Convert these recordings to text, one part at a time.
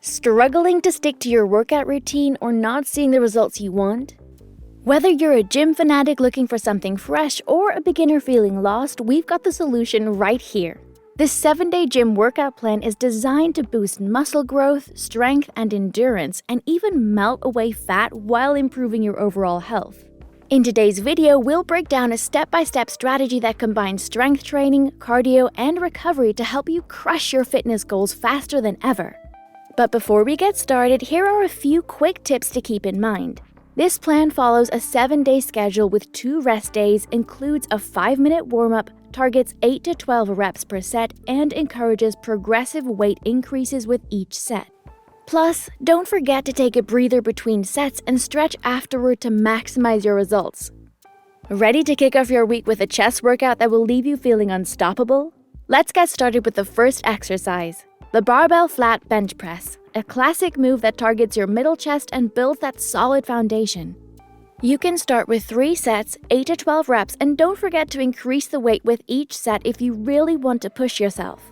Struggling to stick to your workout routine or not seeing the results you want? Whether you're a gym fanatic looking for something fresh or a beginner feeling lost, we've got the solution right here. This 7-day gym workout plan is designed to boost muscle growth, strength, and endurance, and even melt away fat while improving your overall health. In today's video, we'll break down a step-by-step strategy that combines strength training, cardio, and recovery to help you crush your fitness goals faster than ever. But before we get started, here are a few quick tips to keep in mind. This plan follows a 7-day schedule with 2 rest days, includes a 5-minute warm-up, targets 8 to 12 reps per set, and encourages progressive weight increases with each set. Plus, don't forget to take a breather between sets and stretch afterward to maximize your results. Ready to kick off your week with a chest workout that will leave you feeling unstoppable? Let's get started with the first exercise. The barbell flat bench press, a classic move that targets your middle chest and builds that solid foundation. You can start with 3 sets, 8 to 12 reps, and don't forget to increase the weight with each set if you really want to push yourself.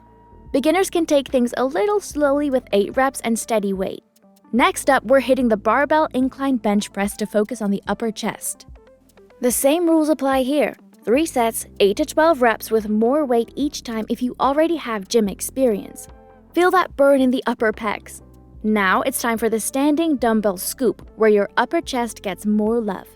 Beginners can take things a little slowly with 8 reps and steady weight. Next up, we're hitting the barbell incline bench press to focus on the upper chest. The same rules apply here. 3 sets, 8 to 12 reps with more weight each time if you already have gym experience. Feel that burn in the upper pecs. Now it's time for the standing dumbbell scoop, where your upper chest gets more love.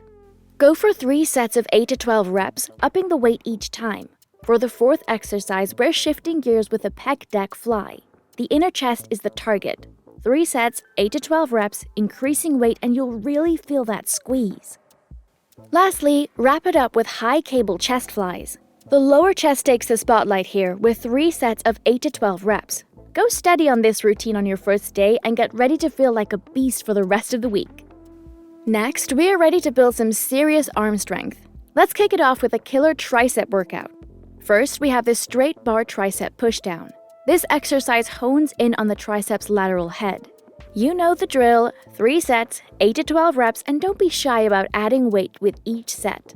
Go for 3 sets of 8 to 12 reps, upping the weight each time. For the 4th exercise, we're shifting gears with a pec deck fly. The inner chest is the target. 3 sets, 8 to 12 reps, increasing weight, and you'll really feel that squeeze. Lastly, wrap it up with high cable chest flies. The lower chest takes the spotlight here with 3 sets of 8 to 12 reps. Go steady on this routine on your first day and get ready to feel like a beast for the rest of the week. Next, we are ready to build some serious arm strength. Let's kick it off with a killer tricep workout. First, we have this straight bar tricep pushdown. This exercise hones in on the triceps lateral head. You know the drill, 3 sets, 8 to 12 reps, and don't be shy about adding weight with each set.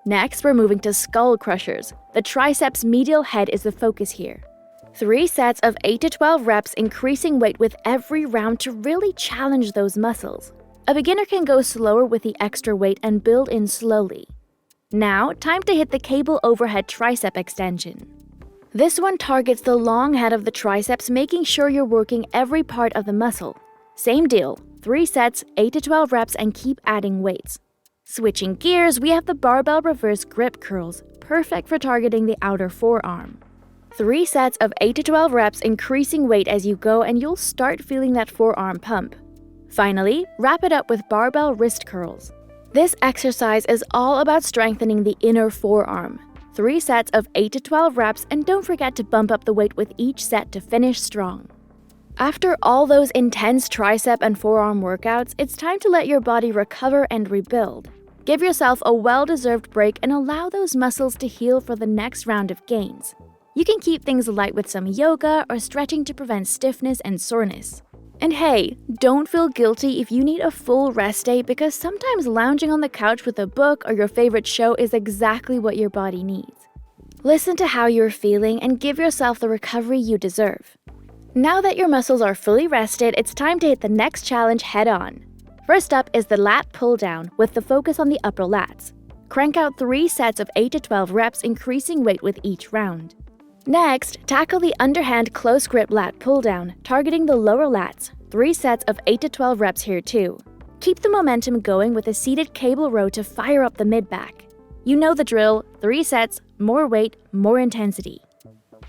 Next, we're moving to skull crushers. The triceps medial head is the focus here. 3 sets of 8 to 12 reps, increasing weight with every round to really challenge those muscles. A beginner can go slower with the extra weight and build in slowly. Now, time to hit the cable overhead tricep extension. This one targets the long head of the triceps, making sure you're working every part of the muscle. Same deal, 3 sets, 8 to 12 reps, and keep adding weights. Switching gears, we have the barbell reverse grip curls, perfect for targeting the outer forearm. 3 sets of 8 to 12 reps, increasing weight as you go, and you'll start feeling that forearm pump. Finally, wrap it up with barbell wrist curls. This exercise is all about strengthening the inner forearm. 3 sets of 8 to 12 reps, and don't forget to bump up the weight with each set to finish strong. After all those intense tricep and forearm workouts, it's time to let your body recover and rebuild. Give yourself a well-deserved break and allow those muscles to heal for the next round of gains. You can keep things light with some yoga or stretching to prevent stiffness and soreness. And hey, don't feel guilty if you need a full rest day, because sometimes lounging on the couch with a book or your favorite show is exactly what your body needs. Listen to how you're feeling and give yourself the recovery you deserve. Now that your muscles are fully rested, it's time to hit the next challenge head on. First up is the lat pull down with the focus on the upper lats. Crank out 3 sets of 8 to 12 reps, increasing weight with each round. Next, tackle the underhand close grip lat pull down, targeting the lower lats, 3 sets of 8 to 12 reps here too. Keep the momentum going with a seated cable row to fire up the mid-back. You know the drill, 3 sets, more weight, more intensity.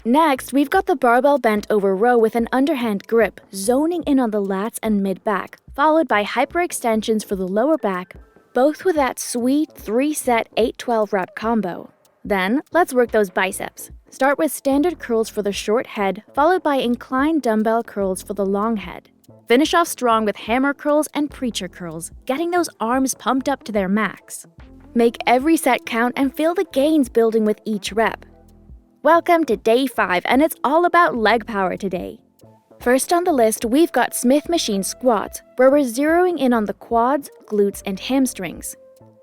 Next, we've got the barbell bent over row with an underhand grip, zoning in on the lats and mid-back, followed by hyperextensions for the lower back, both with that sweet 3-set 8-12 rep combo. Then, let's work those biceps. Start with standard curls for the short head, followed by inclined dumbbell curls for the long head. Finish off strong with hammer curls and preacher curls, getting those arms pumped up to their max. Make every set count and feel the gains building with each rep. Welcome to day 5, and it's all about leg power today. First on the list, we've got Smith machine squats, where we're zeroing in on the quads, glutes, and hamstrings.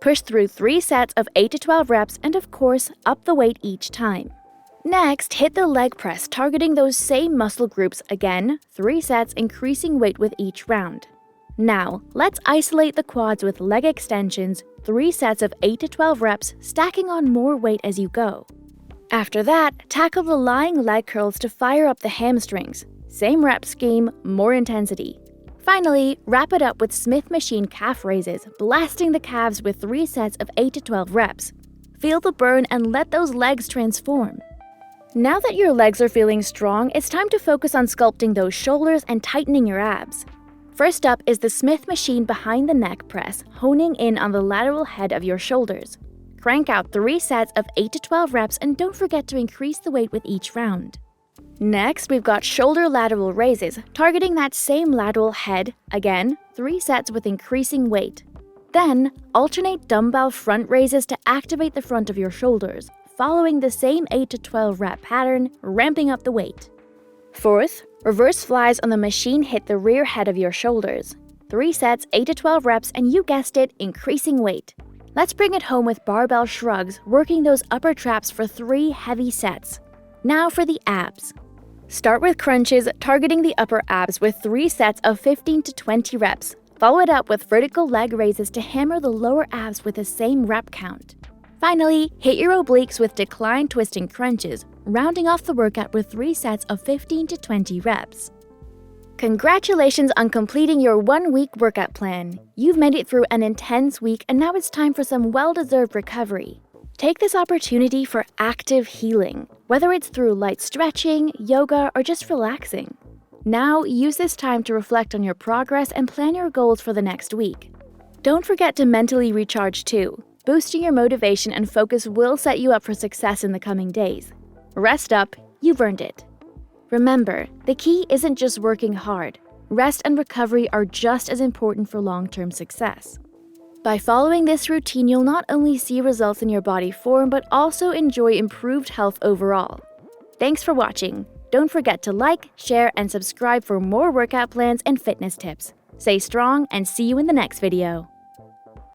Push through 3 sets of 8 to 12 reps and of course, up the weight each time. Next, hit the leg press, targeting those same muscle groups again, 3 sets, increasing weight with each round. Now, let's isolate the quads with leg extensions, 3 sets of 8 to 12 reps, stacking on more weight as you go. After that, tackle the lying leg curls to fire up the hamstrings. Same rep scheme, more intensity. Finally, wrap it up with Smith machine calf raises, blasting the calves with 3 sets of 8 to 12 reps. Feel the burn and let those legs transform. Now that your legs are feeling strong, it's time to focus on sculpting those shoulders and tightening your abs. First up is the Smith machine behind the neck press, honing in on the lateral head of your shoulders. Crank out 3 sets of 8 to 12 reps and don't forget to increase the weight with each round. Next, we've got shoulder lateral raises, targeting that same lateral head, again, 3 sets with increasing weight. Then, alternate dumbbell front raises to activate the front of your shoulders, following the same 8 to 12 rep pattern, ramping up the weight. Fourth, reverse flies on the machine hit the rear head of your shoulders. 3 sets, 8 to 12 reps, and you guessed it, increasing weight. Let's bring it home with barbell shrugs, working those upper traps for 3 heavy sets. Now for the abs. Start with crunches, targeting the upper abs with 3 sets of 15 to 20 reps. Follow it up with vertical leg raises to hammer the lower abs with the same rep count. Finally, hit your obliques with decline twisting crunches, rounding off the workout with 3 sets of 15 to 20 reps. Congratulations on completing your 1-week workout plan. You've made it through an intense week and now it's time for some well-deserved recovery. Take this opportunity for active healing, whether it's through light stretching, yoga, or just relaxing. Now, use this time to reflect on your progress and plan your goals for the next week. Don't forget to mentally recharge too. Boosting your motivation and focus will set you up for success in the coming days. Rest up, you've earned it. Remember, the key isn't just working hard. Rest and recovery are just as important for long-term success. By following this routine, you'll not only see results in your body form, but also enjoy improved health overall. Thanks for watching. Don't forget to like, share, and subscribe for more workout plans and fitness tips. Stay strong and see you in the next video.